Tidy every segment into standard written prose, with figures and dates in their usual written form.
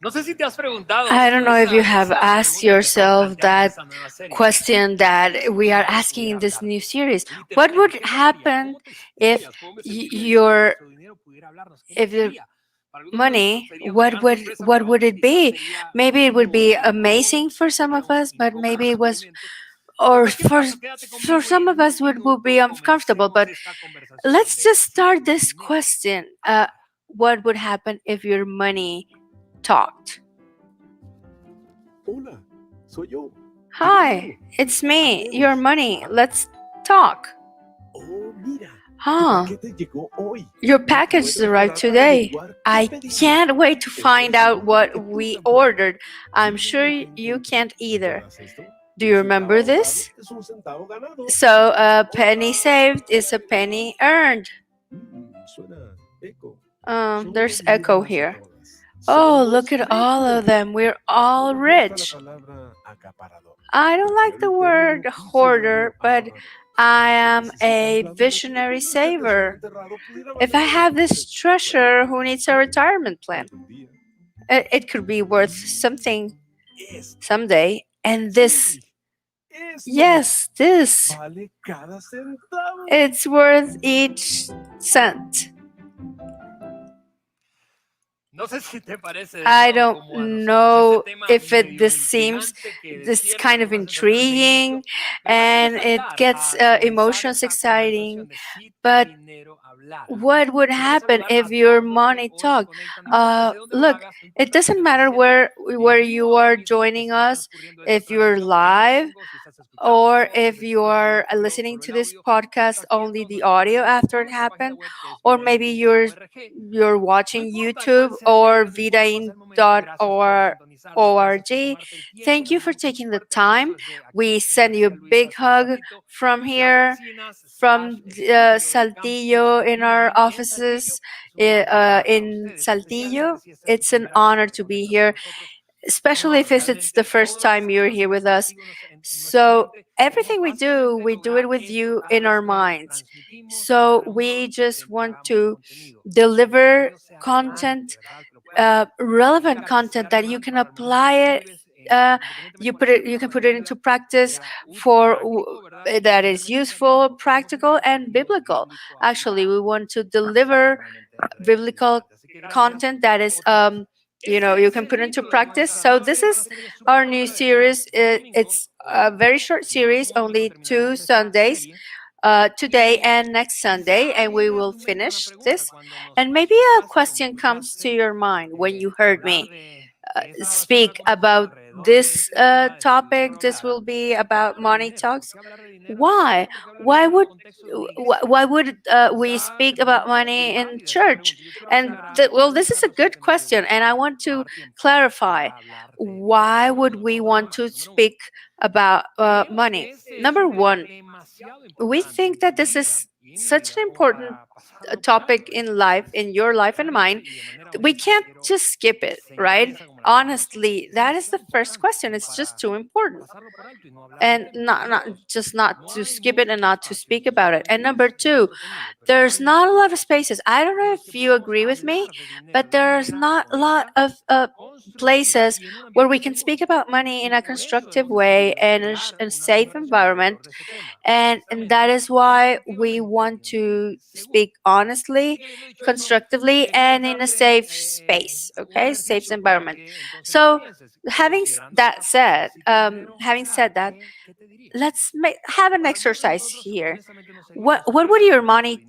I don't know if you have asked yourself that question that we are asking in this new series. What would happen if your if the money, what would it be? Maybe it would be amazing for some of us, but maybe it was, or for some of us would be uncomfortable. But let's just start this question. What would happen if your money talked? Hola, soy yo. Hi, it's me, your money. Let's talk. Oh, mira, Huh, tu paquete llegó hoy. your package arrived today. I can't wait to find out what we ordered. I'm sure you can't either. ¿Recuerdas esto? Do you remember this? Es un centavo ganado. So a penny saved is a penny earned. Suena eco. There's echo here. Oh, look at all of them. We're all rich. I don't like the word hoarder, but I am a visionary saver. If I have this treasure, who needs a retirement plan? It could be worth something someday. And this, yes, this, it's worth each cent. I don't know if this seems this kind of intriguing and it gets emotions exciting, but what would happen if your money talked? Look, it doesn't matter where you are joining us, if you're live or if you are listening to this podcast only the audio after it happened, or maybe you're watching YouTube or vidain.org. Thank you for taking the time. We send you a big hug from here, from Saltillo, in our offices in Saltillo. It's an honor to be here, especially if it's the first time you're here with us. So everything we do it with you in our minds. So we just want to deliver content, relevant content that you can apply it. You can put it into practice for that is useful, practical, and biblical. Actually, we want to deliver biblical content that is you can put into practice. So this is our new series. It's a very short series, only 2 Sundays, today and next Sunday, and we will finish this. And maybe a question comes to your mind when you heard me speak about this topic. This will be about money talks. Why? Why would we speak about money in church? And well, this is a good question, and I want to clarify. Why would we want to speak about money? Number one, we think that this is such an important topic in life, in your life and mine. We can't just skip it, right? Honestly, that is the first question. It's just too important, and not to skip it and not to speak about it. And number two, there's not a lot of spaces. I don't know if you agree with me, but there's not a lot of places where we can speak about money in a constructive way and a safe environment. And that is why we want to speak honestly, constructively, and in a safe space. Okay, safe environment. So having said that, let's have an exercise here. What would your money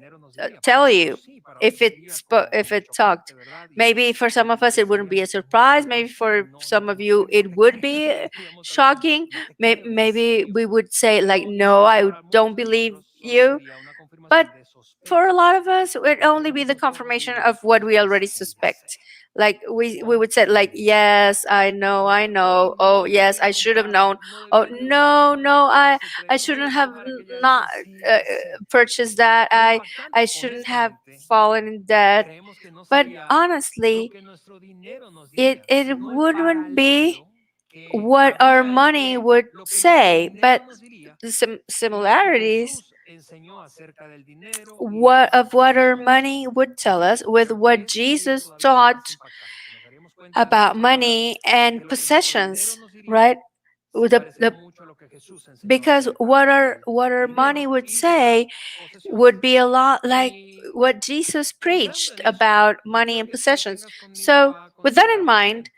tell you if it talked? Maybe for some of us it wouldn't be a surprise. Maybe for some of you it would be shocking. Maybe we would say like, no, I don't believe you. But for a lot of us, it would only be the confirmation of what we already suspect. Like we would say like, yes, I know. Oh yes, I should have known. Oh no, I shouldn't have not purchased that. I shouldn't have fallen in debt. But honestly, it wouldn't be what our money would say, but the similarities what our money would tell us with what Jesus taught about money and possessions, right? With because what our money would say would be a lot like what Jesus preached about money and possessions. So, with that in mind,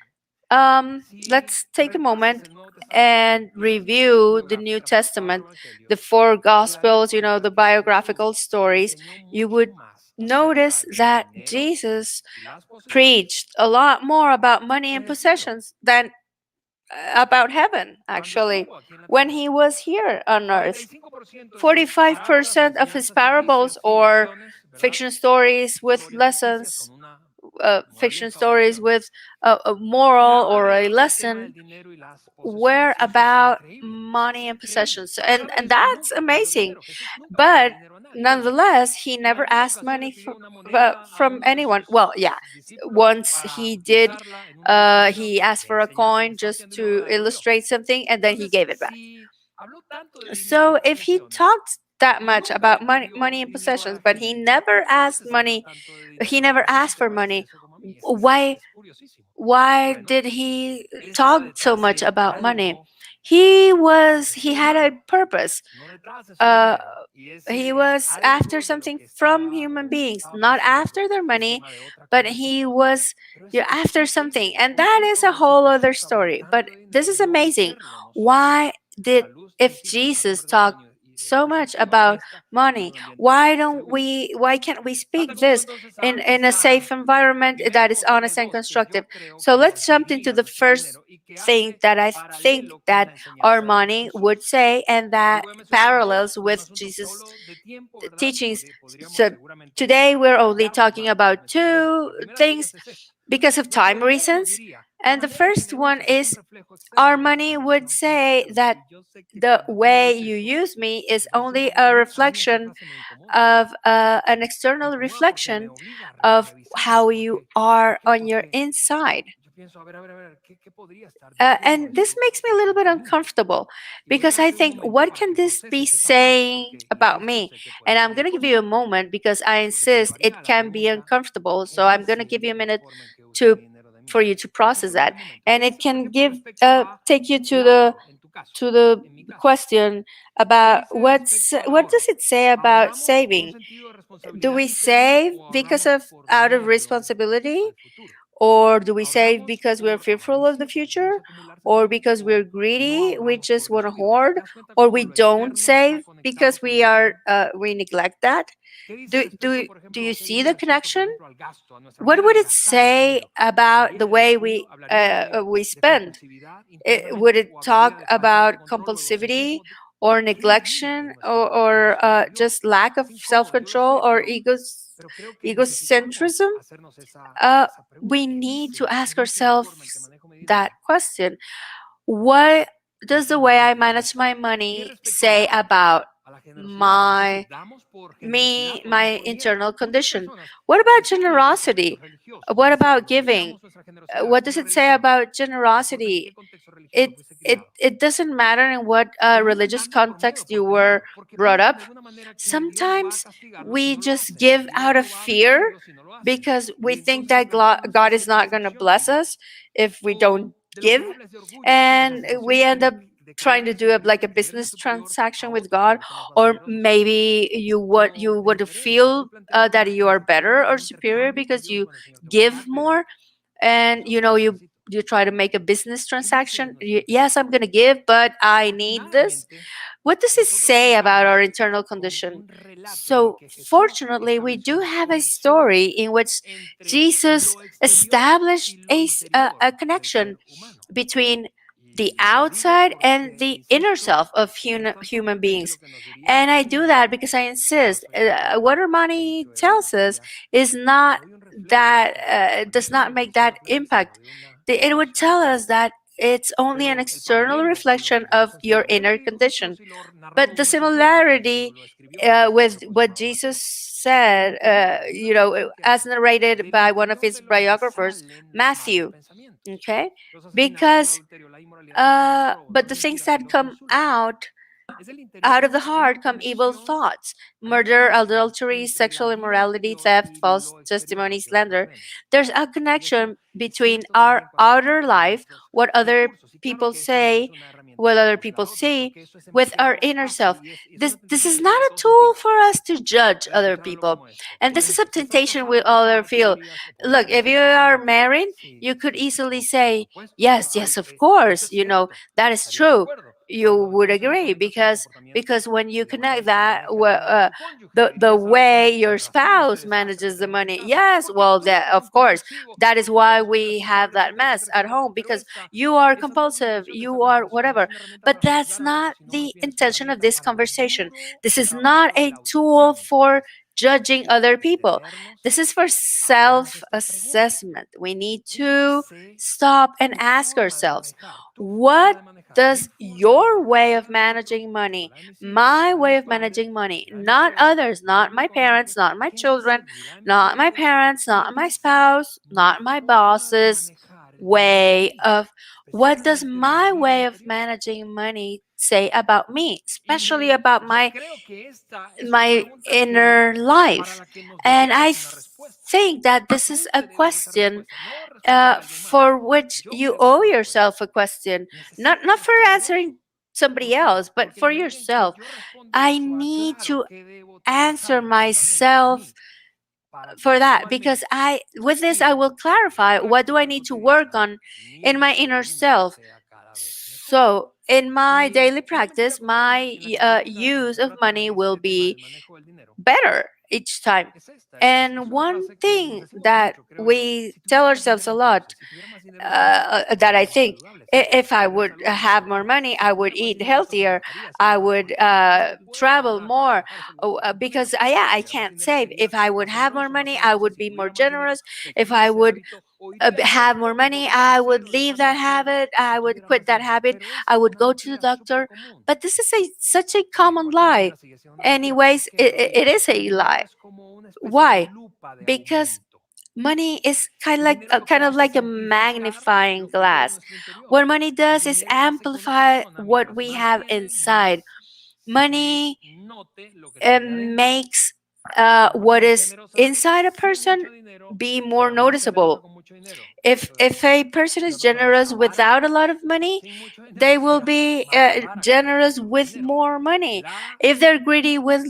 let's take a moment and review the New Testament, the four Gospels, the biographical stories. You would notice that Jesus preached a lot more about money and possessions than about heaven, actually, when he was here on earth. 45% of his parables or fiction stories with lessons, fiction stories with a moral or a lesson, were about money and possessions. And that's amazing. But nonetheless, he never asked money from anyone. Well, yeah, once he did, he asked for a coin just to illustrate something, and then he gave it back. So if he talked that much about money and possessions, but he never asked for money. Why did he talk so much about money? He had a purpose. Uh, he was after something from human beings, not after their money, but he was after something, and that is a whole other story. But this is amazing. Why did if Jesus talked so much about money, why can't we speak this in a safe environment that is honest and constructive? So let's jump into the first thing that I think that our money would say, and that parallels with Jesus' teachings. So today we're only talking about two things because of time reasons. And the first one is our money would say that the way you use me is only a reflection of an external reflection of how you are on your inside. And this makes me a little bit uncomfortable because I think, what can this be saying about me? And I'm going to give you a moment because I insist it can be uncomfortable. So I'm going to give you a minute to for you to process that, and it can take you to the question about what does it say about saving? Do we save because of out of responsibility, or do we save because we're fearful of the future, or because we're greedy, we just want to hoard, or we don't save because we neglect that? Do you see the connection? What would it say about the way we spend? Would it talk about compulsivity or neglection, or just lack of self-control, or egocentrism? uh, we need to ask ourselves that question. What does the way I manage my money say about my my internal condition? What about generosity? What about giving? What does it say about generosity? It doesn't matter in what religious context you were brought up. Sometimes we just give out of fear because we think that God is not going to bless us if we don't give, and we end up trying to do like a business transaction with God. Or maybe you want to feel that you are better or superior because you give more, and you try to make a business transaction. Yes, I'm going to give, but I need this. What does it say about our internal condition? So, fortunately, we do have a story in which Jesus established a connection between the outside and the inner self of human beings. And I do that because I insist what Armani tells us is not that, does not make that impact. It would tell us that it's only an external reflection of your inner condition. But the similarity with what Jesus said, as narrated by one of his biographers, Matthew, okay? Because, but the things that come out out of the heart come evil thoughts: murder, adultery, sexual immorality, theft, false testimony, slander. There's a connection between our outer life, what other people say, what other people see, with our inner self. This is not a tool for us to judge other people. And this is a temptation we all feel. Look, if you are married, you could easily say, yes, yes, of course, that is true. You would agree because when you connect that the way your spouse manages the money, yes, well, that of course, that is why we have that mess at home, because you are compulsive, you are whatever. But that's not the intention of this conversation. This is not a tool for judging other people. This is for self assessment. We need to stop and ask ourselves, what does your way of managing money, my way of managing money, not others, not my parents, not my children, not my parents, not my spouse, not my boss's way of, what does my way of managing money say about me, especially about my inner life? And think that this is a question for which you owe yourself a question, not for answering somebody else, but for yourself. I need to answer myself for that, because with this I will clarify what do I need to work on in my inner self. So in my daily practice, my use of money will be better each time. And one thing that we tell ourselves a lot, that I think, if I would have more money, I would eat healthier, I would travel more, because yeah, I can't save. If I would have more money, I would be more generous. If I would have more money, I would leave that habit, I would quit that habit, I would go to the doctor. But this is such a common lie. Anyways, it is a lie. Why? Because money is kind of like a magnifying glass. What money does is amplify what we have inside. Money makes what is inside a person be more noticeable. If a person is generous without a lot of money, they will be generous with more money. If they're greedy with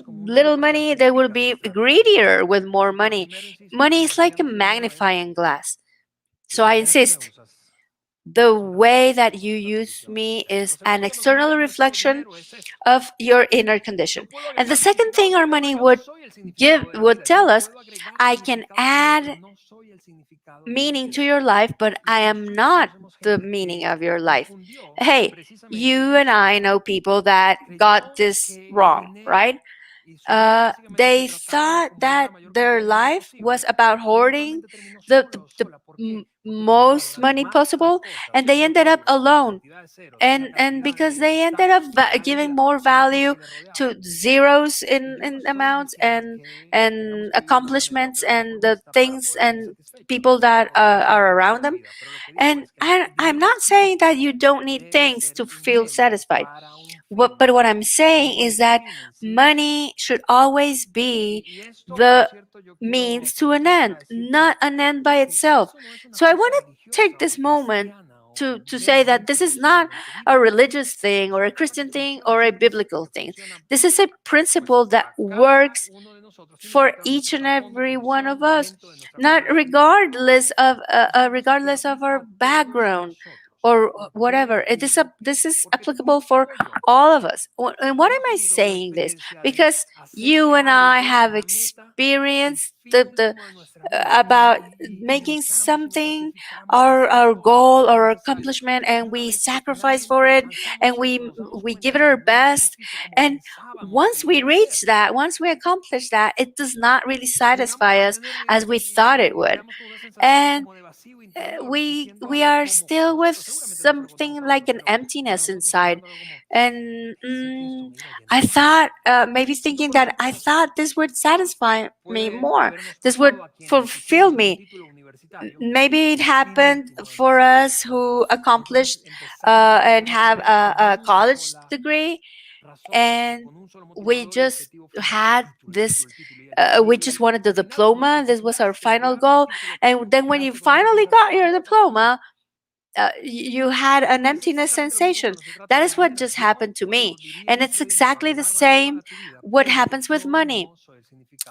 little money, they will be greedier with more money. Money is like a magnifying glass. So I insist, the way that you use me is an external reflection of your inner condition. And the second thing our money would tell us, I can add meaning to your life, but I am not the meaning of your life. Hey, you and I know people that got this wrong, right? They thought that their life was about hoarding the most money possible, and they ended up alone. And because they ended up giving more value to zeros in amounts and accomplishments and the things and people that are around them. And I'm not saying that you don't need things to feel satisfied. But what I'm saying is that money should always be the means to an end, not an end by itself. So I want to take this moment to say that this is not a religious thing or a Christian thing or a biblical thing. This is a principle that works for each and every one of us, not regardless of our background or whatever. This is applicable for all of us. And what am I saying this? Because you and I have experienced the about making something our goal or our accomplishment, and we sacrifice for it, and we give it our best. And once we reach that, once we accomplish that, it does not really satisfy us as we thought it would. And we are still with something like an emptiness inside. And I thought, maybe thinking that I thought this would satisfy me more, This would fulfill me. Maybe it happened for us who accomplished and have a college degree, and we just had this we just wanted the diploma. This was our final goal. And then when you finally got your diploma, you had an emptiness sensation. That is what just happened to me. And it's exactly the same what happens with money.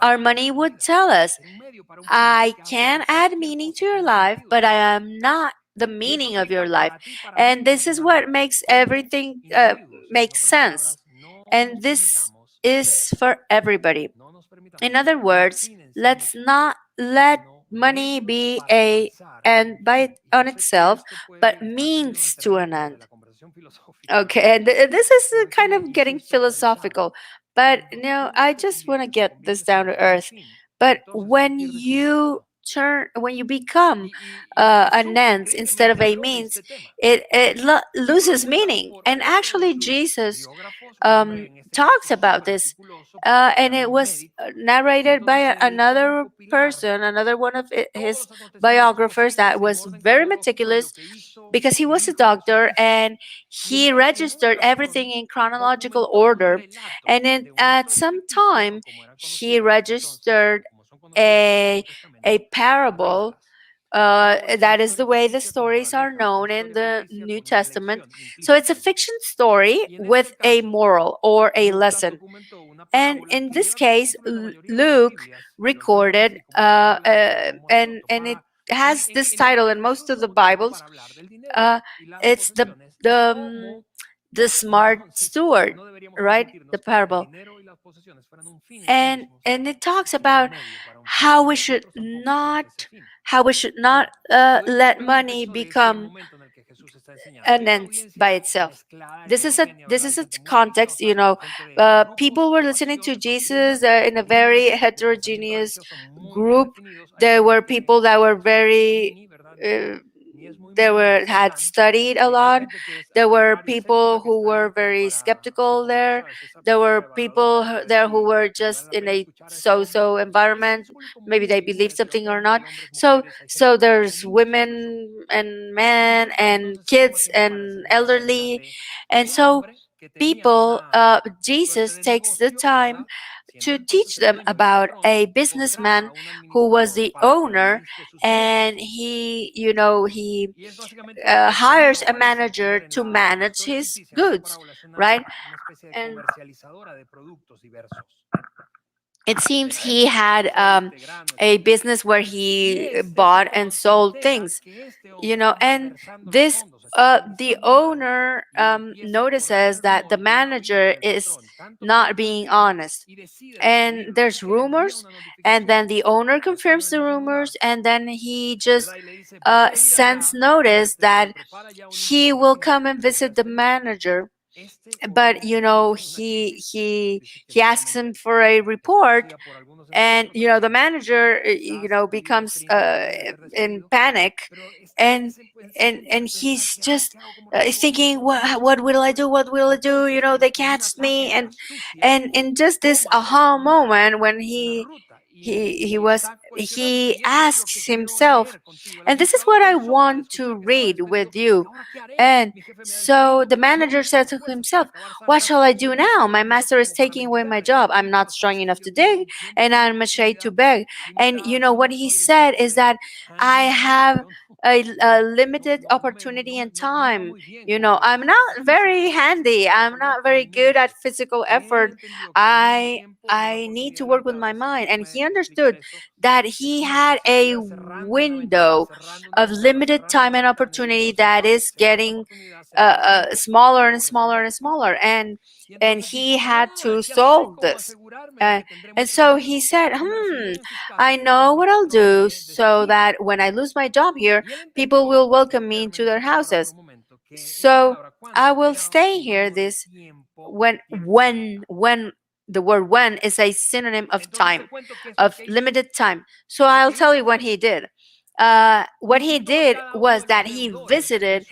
Our money would tell us, I can add meaning to your life, but I am not the meaning of your life. And this is what makes everything make sense. And this is for everybody. In other words, let's not let money be a end by on itself, but means to an end. Okay, and this is kind of getting philosophical, but I just want to get this down to earth. But when you become an end instead of a means, it loses meaning. And actually, Jesus talks about this, and it was narrated by another person, another one of his biographers that was very meticulous because he was a doctor and he registered everything in chronological order. And at some time, he registered a parable. That is the way the stories are known in the New Testament. So it's a fiction story with a moral or a lesson. And in this case, Luke recorded, and it has this title in most of the Bibles. It's the smart steward, right? The parable. And it talks about how we should not let money become an end by itself. This is a context. People were listening to Jesus in a very heterogeneous group. There were people that were very had studied a lot. There were people who were very skeptical there. There were people there who were just in a so-so environment. Maybe they believed something or not. So there's women and men and kids and elderly. And so Jesus takes the time to teach them about a businessman who was the owner, and he hires a manager to manage his goods, right? And it seems he had a business where he bought and sold things, and this the owner notices that the manager is not being honest, and there's rumors, and then the owner confirms the rumors, and then he just sends notice that he will come and visit the manager. But he asks him for a report, and the manager becomes in panic, and he's just thinking, what will I do, what will I do, they catched me. And in just this aha moment when he asks himself, and this is what I want to read with you. And so the manager said to himself, what shall I do now? My master is taking away my job. I'm not strong enough to dig, and I'm ashamed to beg. And what he said is that I have a limited opportunity and time. I'm not very handy. I'm not very good at physical effort. I need to work with my mind. And he understood that he had a window of limited time and opportunity that is getting smaller and smaller and smaller, and he had to solve this. And so he said, I know what I'll do so that when I lose my job here, people will welcome me into their houses. So I will stay here. This when the word when is a synonym of time, of limited time. So I'll tell you what he did. What he did was that he visited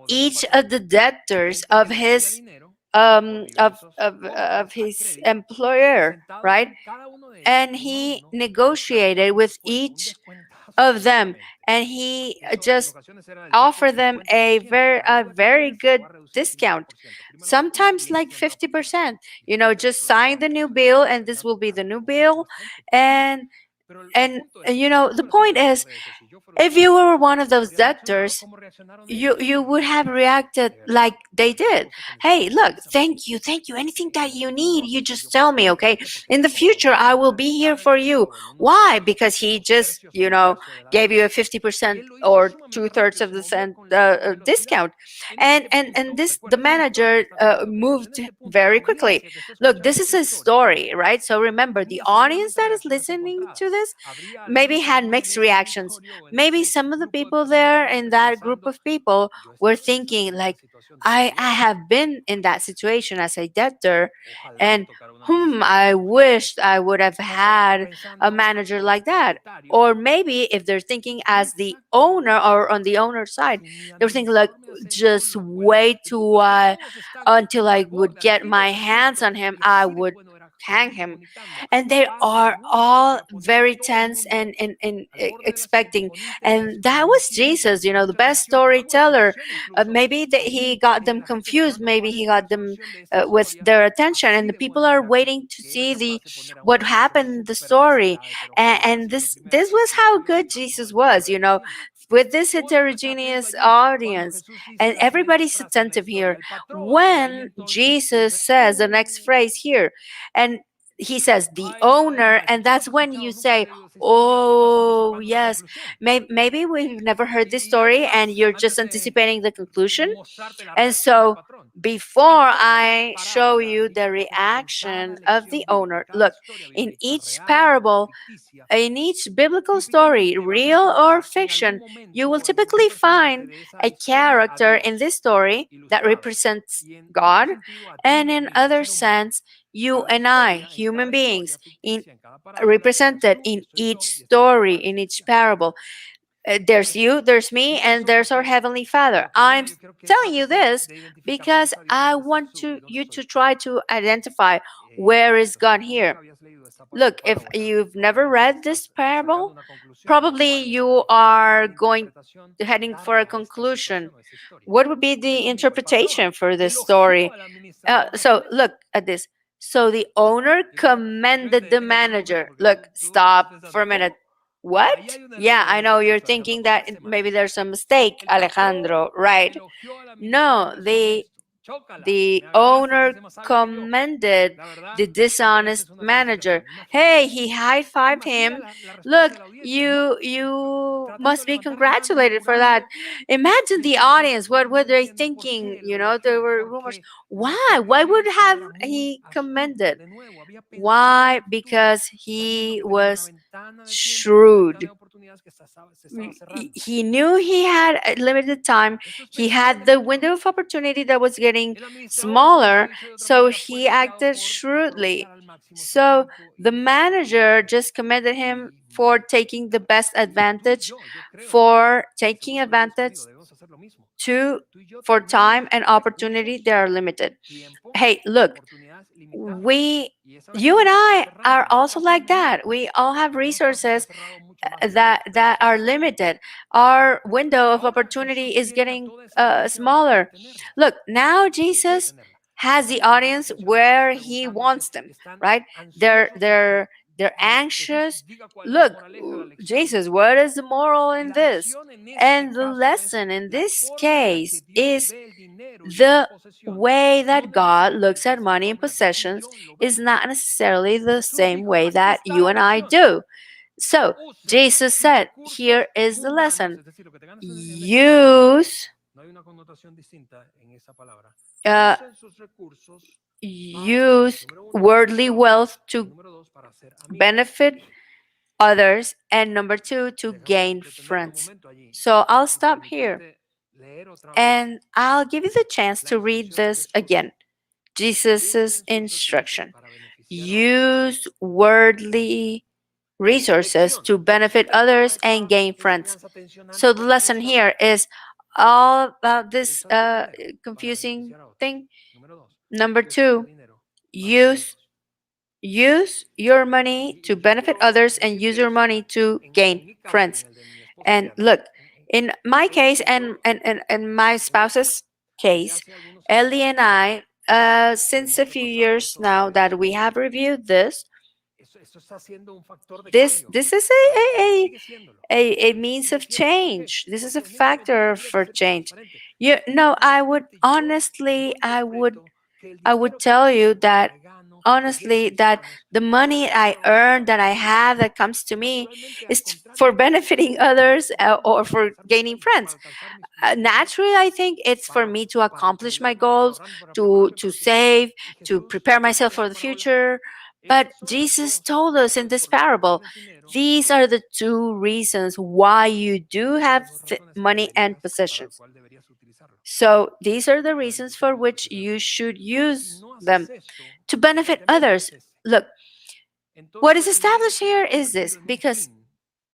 each of the debtors of his of his employer, right? And he negotiated with each of them, and he just offered them a very good discount, sometimes like 50%. Just sign the new bill, and this will be the new bill. and the point is, if you were one of those debtors, you would have reacted like they did. Hey, look, thank you, anything that you need, you just tell me, okay? In the future, I will be here for you. Why? Because he just gave you a 50% or two-thirds of the cent discount. And this the manager moved very quickly. Look, this is a story, right? So remember, the audience that is listening to this maybe had mixed reactions. Maybe some of the people there in that group of people were thinking like, I have been in that situation as a debtor, and I wished I would have had a manager like that. Or maybe if they're thinking as the owner, or on the owner side, they're thinking like, just wait until I would get my hands on him, I would hang him. And they are all very tense and expecting. And that was Jesus, the best storyteller. Maybe that he got them confused, maybe he got them with their attention, and the people are waiting to see the what happened in the story. And this was how good Jesus was, with this heterogeneous audience, and everybody's attentive here. When Jesus says the next phrase here, and he says the owner, and that's when you say, oh yes, maybe we've never heard this story and you're just anticipating the conclusion. And so before I show you the reaction of the owner, look, in each parable, in each biblical story, real or fiction, you will typically find a character in this story that represents God, and in other sense, you and I, human beings, in represented in each story, in each parable. There's you, there's me, and there's our Heavenly Father. I'm telling you this because I want you to try to identify where is God here. Look, if you've never read this parable, probably you are heading for a conclusion. What would be the interpretation for this story? So look at this. So the owner commended the manager. Look, stop for a minute. What? Yeah, I know you're thinking that maybe there's a mistake, Alejandro, right? No, the owner commended the dishonest manager. Hey, he high-fived him. Look, you must be congratulated for that. Imagine the audience. What were they thinking? There were rumors. Why would have he commended? Why? Because he was shrewd. He knew he had a limited time. He had the window of opportunity that was getting smaller, so he acted shrewdly. So the manager just commended him for taking the best advantage, for taking advantage to for time and opportunity that are limited. Hey, look, you and I are also like that. We all have resources that are limited. Our window of opportunity is getting smaller. Look, now Jesus has the audience where he wants them, right? They're anxious. Look, Jesus, what is the moral in this? And the lesson in this case is the way that God looks at money and possessions is not necessarily the same way that you and I do. So Jesus said, here is the lesson. Use use worldly wealth to benefit others, and number two, to gain friends. So I'll stop here and I'll give you the chance to read this again. Jesus' instruction: use worldly resources to benefit others and gain friends. So the lesson here is all about this confusing thing. Number two, use use your money to benefit others and use your money to gain friends. And look, in my case and my spouse's case, Ellie and I, since a few years now that we have reviewed this is a means of change. This is a factor for change. You know, I would tell you that honestly that the money I earn, that I have, that comes to me is for benefiting others, or for gaining friends. Naturally, I think it's for me to accomplish my goals, to save, to prepare myself for the future. But Jesus told us in this parable, these are the two reasons why you do have money and possessions. So these are the reasons for which you should use them to benefit others. Look, what is established here is this, because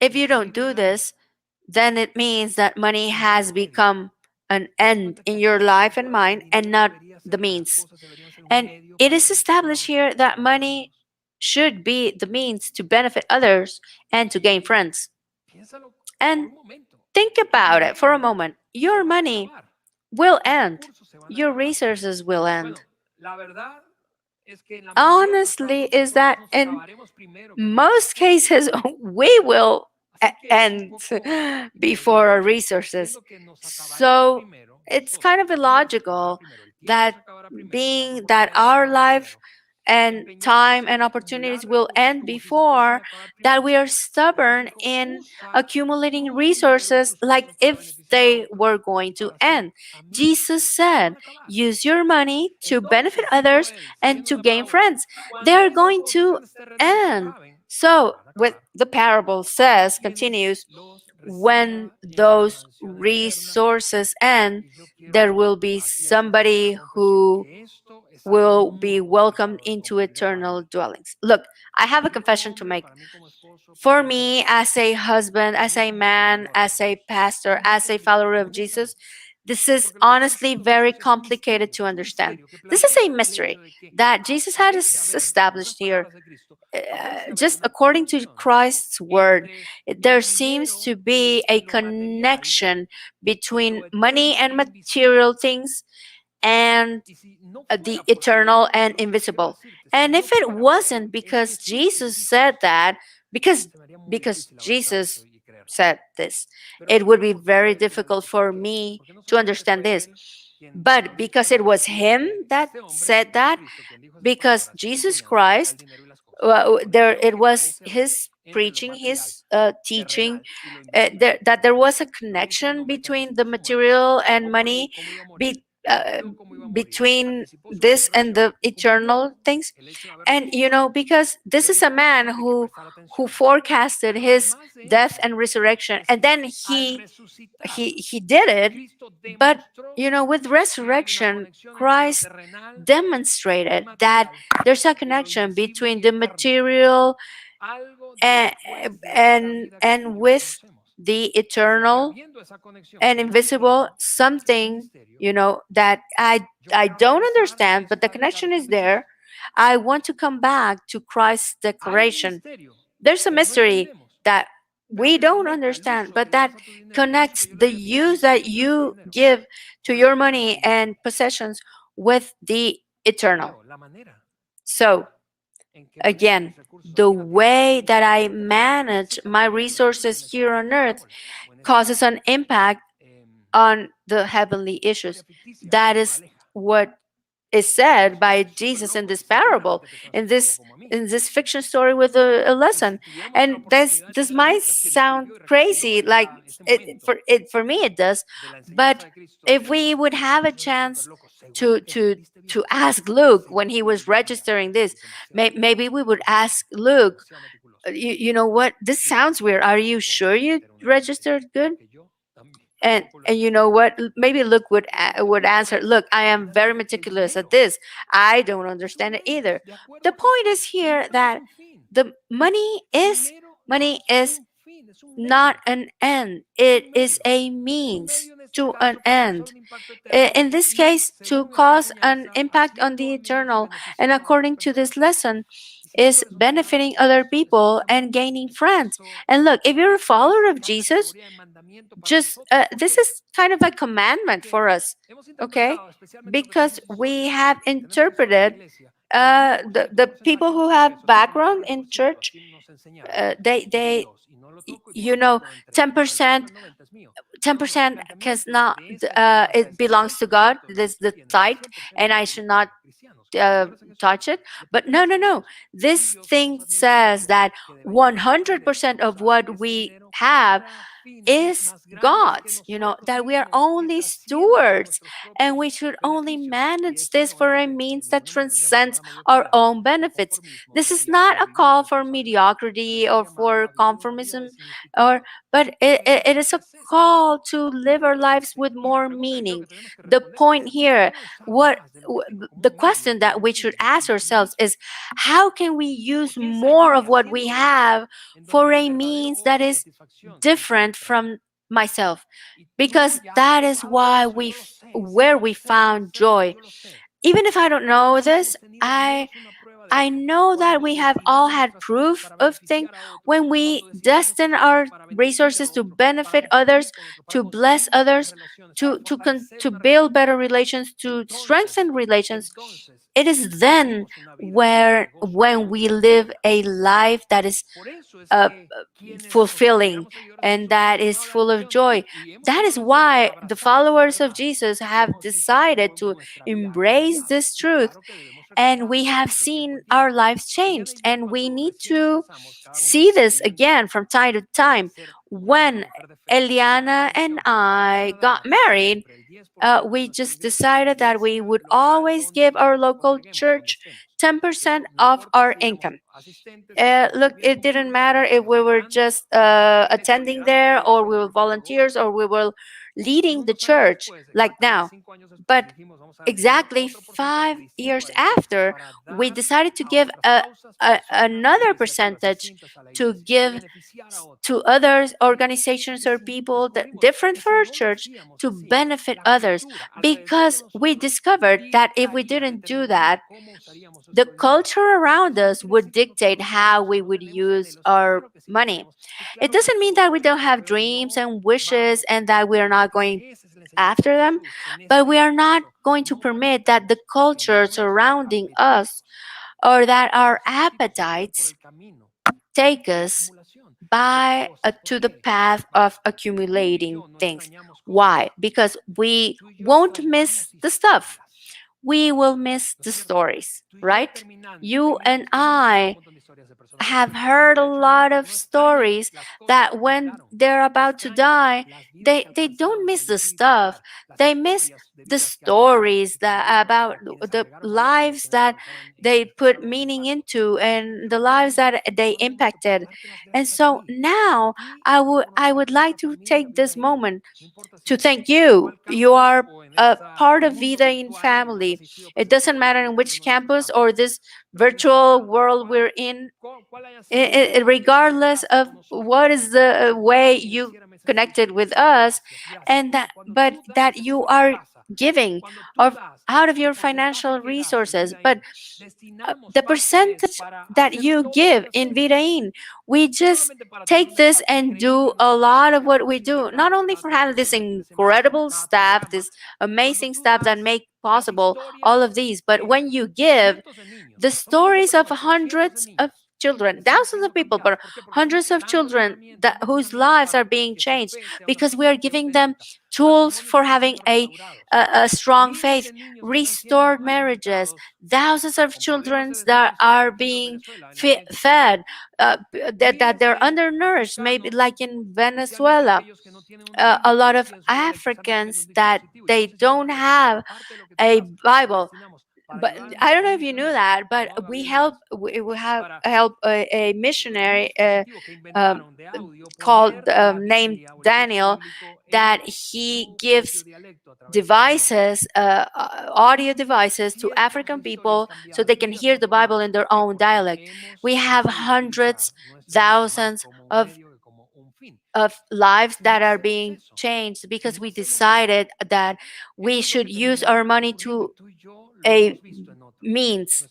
if you don't do this, then it means that money has become an end in your life and mine and not the means. And it is established here that money should be the means to benefit others and to gain friends. And think about it for a moment. Your money will end, your resources will end. Honestly, is that in most cases we will end before our resources. So it's kind of illogical that being that our life and time and opportunities will end before that we are stubborn in accumulating resources like if they were going to end. Jesus said, use your money to benefit others and to gain friends. They are going to end. So, what the parable says, continues, when those resources end, there will be somebody who will be welcomed into eternal dwellings. Look, I have a confession to make. For me, as a husband, as a man, as a pastor, as a follower of Jesus, this is honestly very complicated to understand. This is a mystery that Jesus had established here. Just according to Christ's word, there seems to be a connection between money and material things and the eternal and invisible. And if it wasn't because Jesus said that, because Jesus said this, it would be very difficult for me to understand this. But because it was him that said that, because Jesus Christ, there it was his preaching, his teaching, that there was a connection between the material and money, be, uh, between this and the eternal things. And you know, because this is a man who forecasted his death and resurrection, and then he did it. But you know, with resurrection, Christ demonstrated that there's a connection between the material and with the eternal and invisible, something, you know, that I don't understand, but the connection is there. I want to come back to Christ's declaration. There's a mystery that we don't understand, but that connects the use that you give to your money and possessions with the eternal. So, again, the way that I manage my resources here on earth causes an impact on the heavenly issues. That is what is said by Jesus in this parable, in this fiction story with a lesson. And this might sound crazy, like for me it does, but if we would have a chance to ask Luke when he was registering this, maybe we would ask Luke, you know what, this sounds weird. Are you sure you registered good? And you know what, maybe Luke would answer, look, I am very meticulous at this. I don't understand it either. The point is here that the money is not an end, it is a means to an end. In this case, to cause an impact on the eternal, and according to this lesson, is benefiting other people and gaining friends. And look, if you're a follower of Jesus, just this is kind of a commandment for us, okay? Because we have interpreted the people who have background in church, they you know 10% 10% because not it belongs to God. This is the tithe, and I should not uh, touch it. But no, no, no. This thing says that 100% of what we have is God's, that we are only stewards, and we should only manage this for a means that transcends our own benefits. This is not a call for mediocrity or for conformism, or but it is a call to live our lives with more meaning. The point here, the question that we should ask ourselves is, how can we use more of what we have for a means that is different from myself? Because that is where we found joy. Even if I don't know this, I know that we have all had proof of things when we destine our resources to benefit others, to bless others, to build better relations, to strengthen relations. It is then where when we live a life that is uh, fulfilling and that is full of joy. That is why the followers of Jesus have decided to embrace this truth, and we have seen our lives changed, and we need to see this again from time to time. When Eliana and I got married, we just decided that we would always give our local church 10% of our income. Look, it didn't matter if we were just attending there, or we were volunteers, or we were leading the church like now. But exactly 5 years after, we decided to give another percentage to give to other organizations or people that different for our church, to benefit others, because we discovered that if we didn't do that, the culture around us would dictate how we would use our money. It doesn't mean that we don't have dreams and wishes and that we are not going after them, but we are not going to permit that the culture surrounding us or that our appetites take us by to the path of accumulating things. Why? Because we won't miss the stuff, we will miss the stories, right? You and I have heard a lot of stories that when they're about to die, they don't miss the stuff, they miss the stories that about the lives that they put meaning into and the lives that they impacted. And so now I would like to take this moment to thank you. You are a part of Vida in family. It doesn't matter in which campus or this virtual world we're in, regardless of what is the way you connected with us, and that but that you are giving of out of your financial resources. But the percentage that you give in Vidain, we just take this and do a lot of what we do, not only for having this incredible staff, this amazing staff that make possible all of these, but when you give, the stories of hundreds of children, thousands of people, but hundreds of children whose lives are being changed because we are giving them tools for having a strong faith, restored marriages, thousands of children that are being fed, that they're undernourished, maybe like in Venezuela. A lot of Africans that they don't have a Bible. But I don't know if you knew that, but we have help a missionary called named Daniel, that he gives devices, audio devices to African people so they can hear the Bible in their own dialect. We have hundreds, thousands of of lives that are being changed because we decided that we should use our money to a means,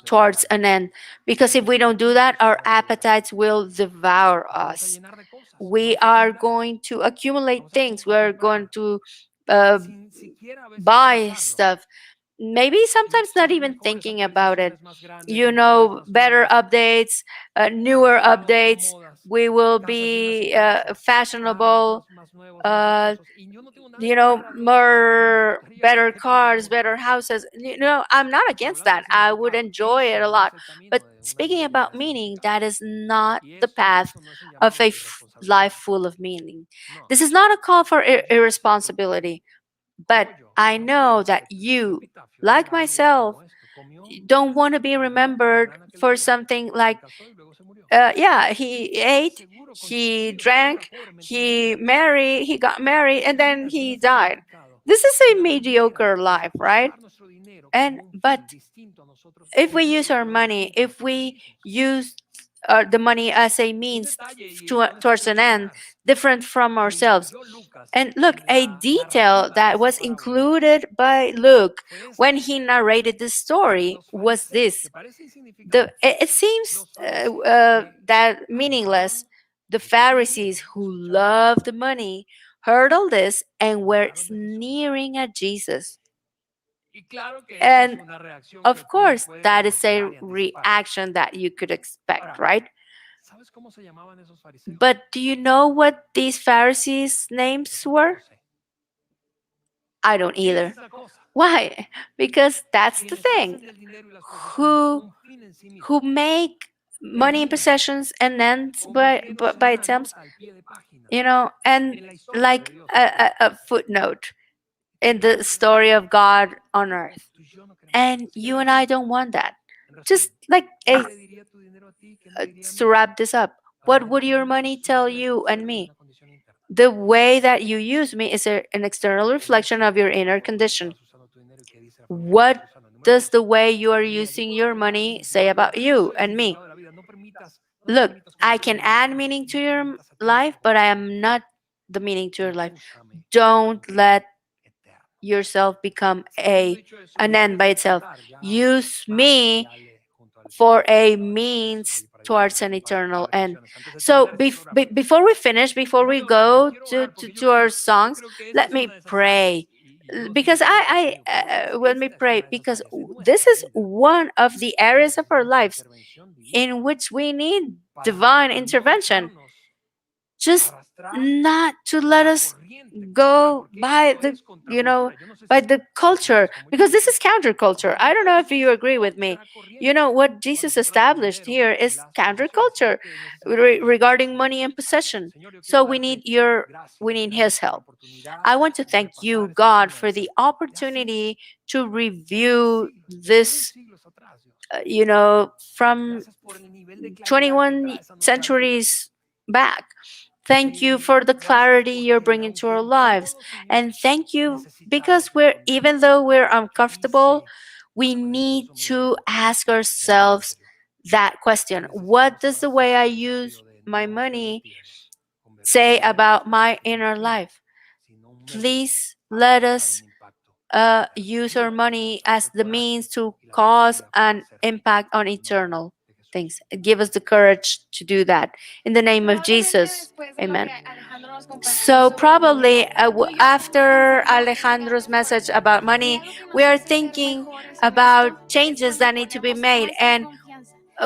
towards an end. Because if we don't do that, our appetites will devour us. We are going to accumulate things. We're going to uh, buy stuff. Maybe sometimes not even thinking about it. Better updates, newer updates. We will be fashionable, more better cars, better houses. I'm not against that. I would enjoy it a lot. But speaking about meaning, that is not the path of a life full of meaning. This is not a call for irresponsibility, but I know that you, like myself, don't want to be remembered for something like, yeah, he ate, he drank, he got married, and then he died. This is a mediocre life, right? But if we use our money, if we use the money as a means towards an end, different from ourselves. And look, a detail that was included by Luke when he narrated the story was this. It seems that meaningless. The Pharisees who loved the money heard all this and were sneering at Jesus. And of course, that is a reaction that you could expect, right? But do you know what these Pharisees' names were? I don't either. Why? Because that's the thing. Who make money and possessions and ends by themselves, and like a footnote in the story of God on earth. And you and I don't want that. Just like to wrap this up, what would your money tell you and me? The way that you use me is an external reflection of your inner condition. What does the way you are using your money say about you and me? Look, I can add meaning to your life, but I am not the meaning to your life. Don't let yourself become an end by itself. Use me for a means towards an eternal end. So before we finish, before we go to our songs, let me pray. Because let me pray, because this is one of the areas of our lives in which we need divine intervention. Just not to let us go by the culture, because this is counterculture. I don't know if you agree with me. What Jesus established here is counterculture regarding money and possession. So we need his help. I want to thank you, God, for the opportunity to review this from 21 centuries back. Thank you for the clarity you're bringing to our lives. And thank you because even though we're uncomfortable, we need to ask ourselves that question. What does the way I use my money say about my inner life? Please let us use our money as the means to cause an impact on eternal things. Give us the courage to do that. In the name of Jesus, amen. So, probably after Alejandro's message about money, we are thinking about changes that need to be made. And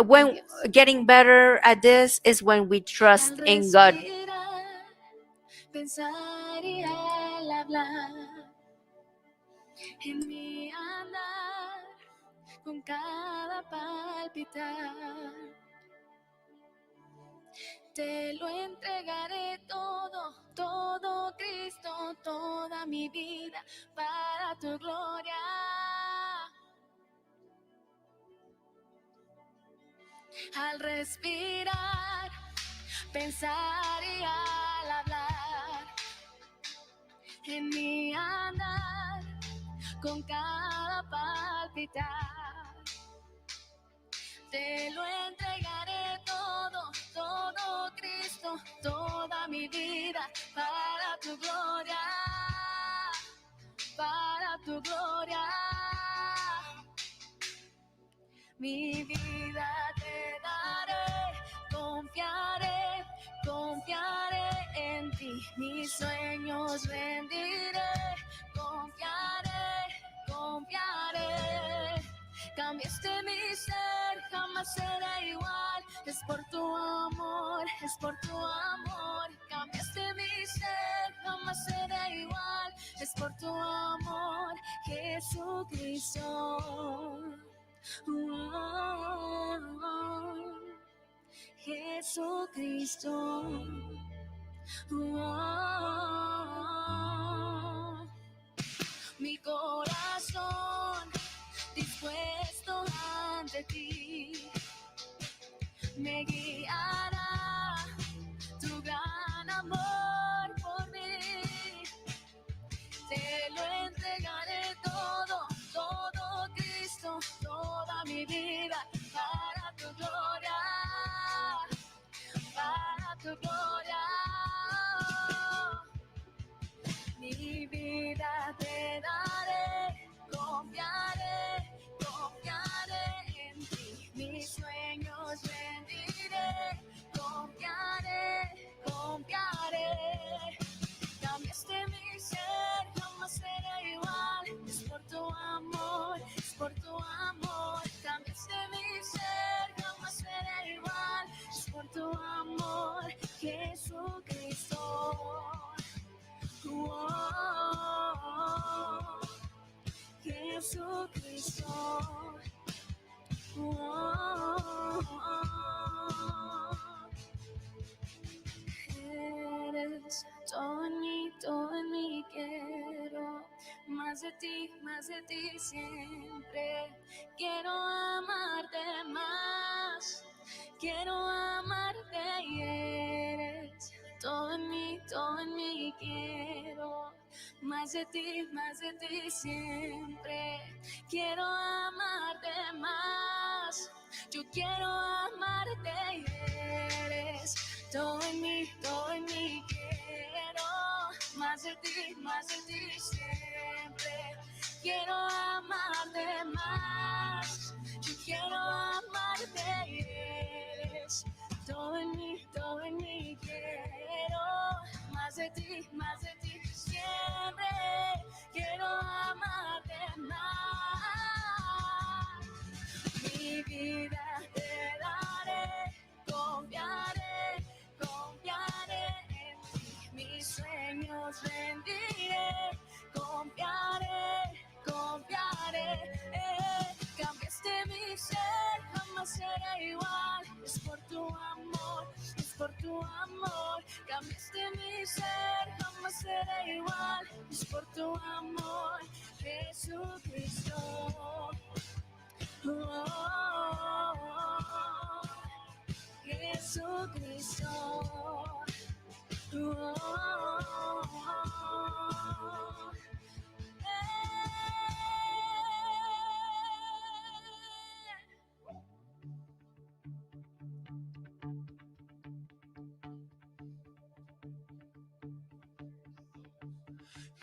when getting better at this is when we trust in God. Pensar y al hablar, en mi andar, con cada palpitar, te lo entregaré todo, todo Cristo, toda mi vida para tu gloria. Al respirar, pensar y al hablar, en mi andar, con cada palpitar, te lo entregaré todo, todo Cristo. Cristo, toda mi vida para tu gloria, para tu gloria. Mi vida te daré, confiaré, confiaré en ti. Mis sueños rendiré, confiaré, confiaré. Cambiaste mi ser, jamás seré igual. Es por tu amor, es por tu amor. Cambiaste mi ser, jamás seré igual. Es por tu amor, Jesucristo. Jesucristo. Mi corazón dispuesto ante ti me guiará tu gran amor por mí. Te lo entregaré todo, todo Cristo, toda mi vida para tu gloria, para tu gloria. Mi vida te daré, confiaré, confiaré en ti. Mis sueños rendiré, confiaré, confiaré. Cambiaste mi ser, jamás seré igual. Es por tu amor, es por tu amor. Cambiaste mi ser, jamás seré igual. Es por tu amor, Jesucristo. Jesucristo. Eres todo en mí quiero. Más de ti siempre. Quiero amarte más. Quiero amarte y eres todo en mí quiero. Más de ti siempre. Quiero amarte más. Yo quiero amarte y eres todo en mí quiero. Más de ti siempre. Quiero amarte más. Yo quiero amarte y eres todo en mí quiero. Más de ti siempre. Quiero amarte más. Mi vida te daré, confiaré, confiaré en ti. Mis sueños rendiré, confiaré, confiaré. Cambiaste mi ser, jamás seré igual. Es por tu amor, es por tu amor. Cambiaste mi ser, jamás seré igual. Es por tu amor, Jesucristo. Jesucristo.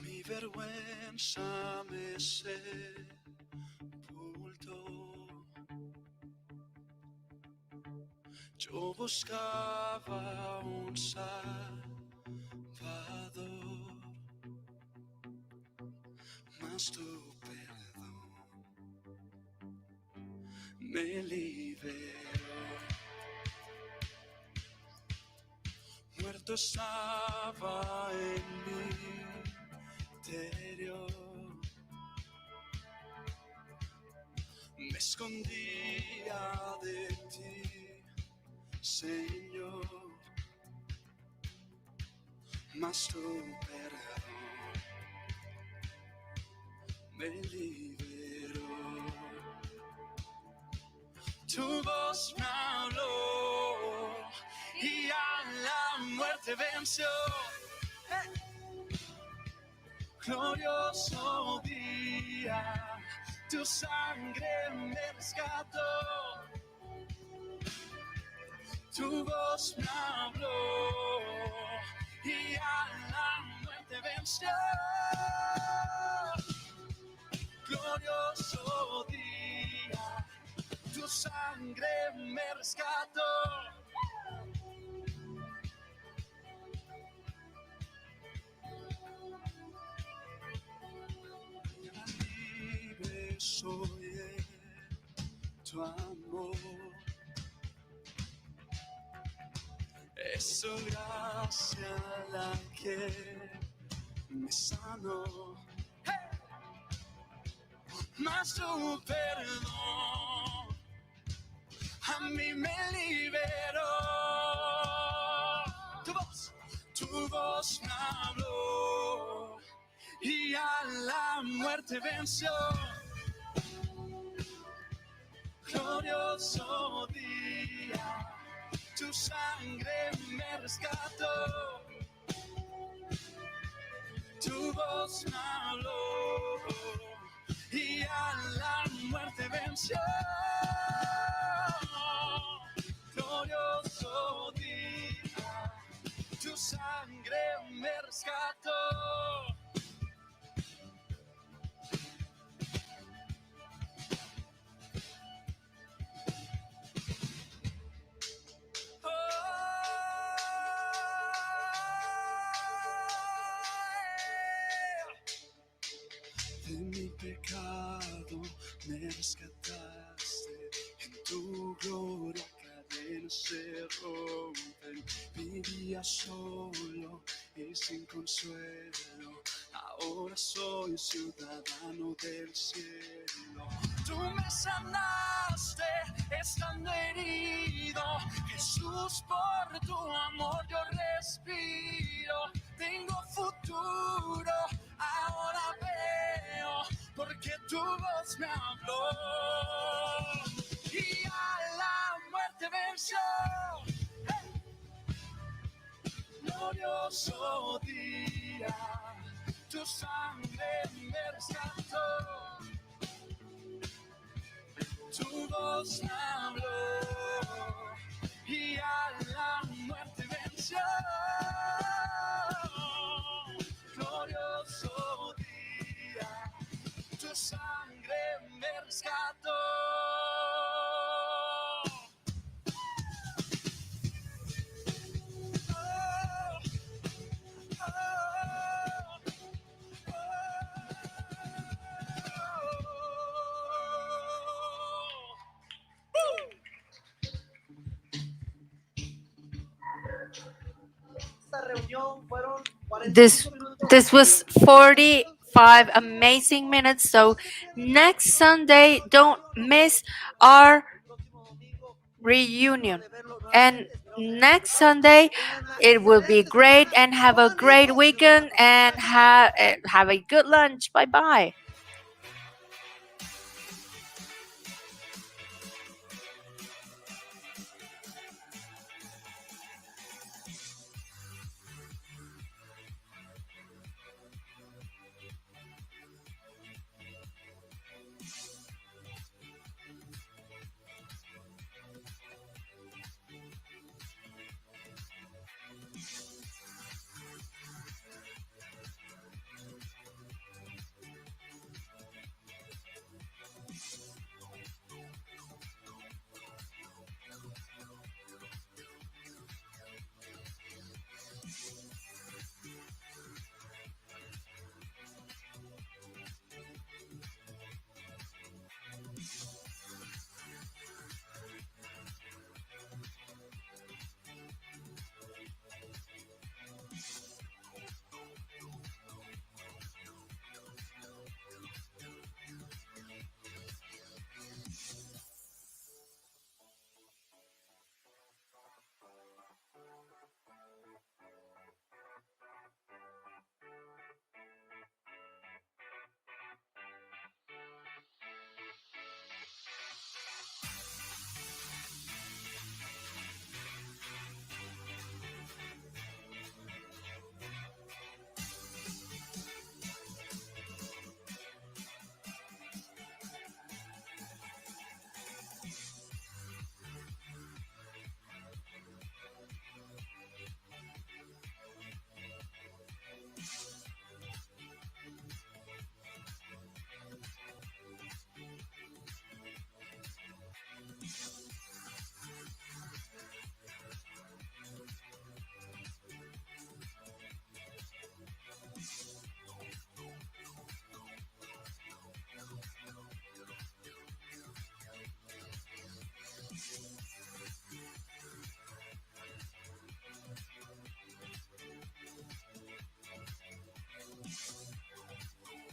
Mi vergüenza me sepultó. Yo buscaba un Salvador, mas tu perdón me liberó. Muerto estaba en mi interior, me escondía de ti, Señor, mas tu perdón me liberó. Tu voz me habló y a la muerte venció. Glorioso día, tu sangre me rescató. tu voz me habló y a la muerte venció. Glorioso día, tu sangre me rescató. Libre soy de tu amor. Es su gracia la que me sanó. Mas tu perdón a mí me liberó. Tu voz me habló y a la muerte venció. Glorioso día, tu sangre me rescató. Tu voz me habló y a la muerte venció. Glorioso día, tu sangre me rescató. De mi pecado me rescataste, en tu gloria cadenas se rompen. Vivía solo y sin consuelo, ahora soy ciudadano del cielo. Tú me sanaste estando herido, Jesús, por tu amor yo respiro. Tengo futuro, ahora veo, porque tu voz me habló y a la muerte venció. Glorioso día, tu sangre me rescató. Tu voz me habló y a la muerte venció. Glorioso día, tu sangre me rescató. This was 45 amazing minutes. So next Sunday, don't miss our reunion. And next Sunday, it will be great. And have a great weekend and have a good lunch. Bye bye.